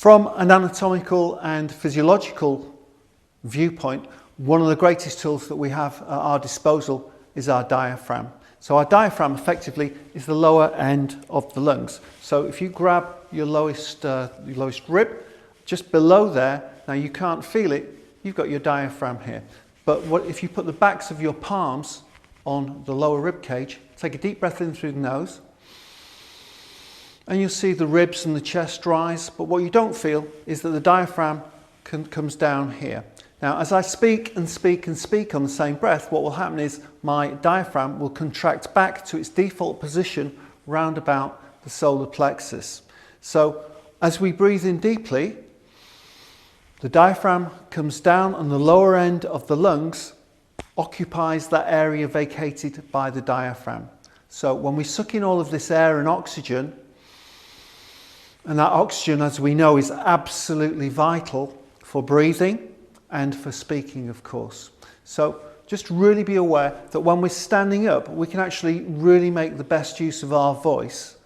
From an anatomical and physiological viewpoint, one of the greatest tools that we have at our disposal is our diaphragm. So our diaphragm effectively is the lower end of the lungs. So if you grab your lowest rib, just below there, now you can't feel it, you've got your diaphragm here. But if you put the backs of your palms on the lower rib cage, take a deep breath in through the nose, and you'll see the ribs and the chest rise, but what you don't feel is that the diaphragm comes down here. Now, as I speak and speak and speak on the same breath, what will happen is my diaphragm will contract back to its default position round about the solar plexus. So as we breathe in deeply, the diaphragm comes down and the lower end of the lungs occupies that area vacated by the diaphragm. So when we suck in all of this air and oxygen, and that oxygen, as we know, is absolutely vital for breathing and for speaking, of course. So just really be aware that when we're standing up, we can actually really make the best use of our voice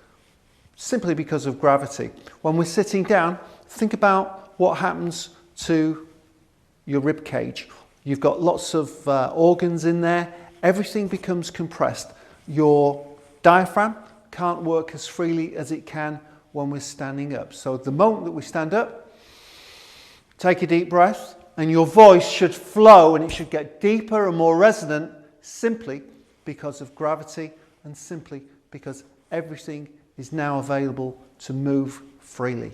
simply because of gravity. When we're sitting down, think about what happens to your rib cage. You've got lots of organs in there. Everything becomes compressed. Your diaphragm can't work as freely as it can when we're standing up. So the moment that we stand up, take a deep breath, and your voice should flow and it should get deeper and more resonant simply because of gravity and simply because everything is now available to move freely.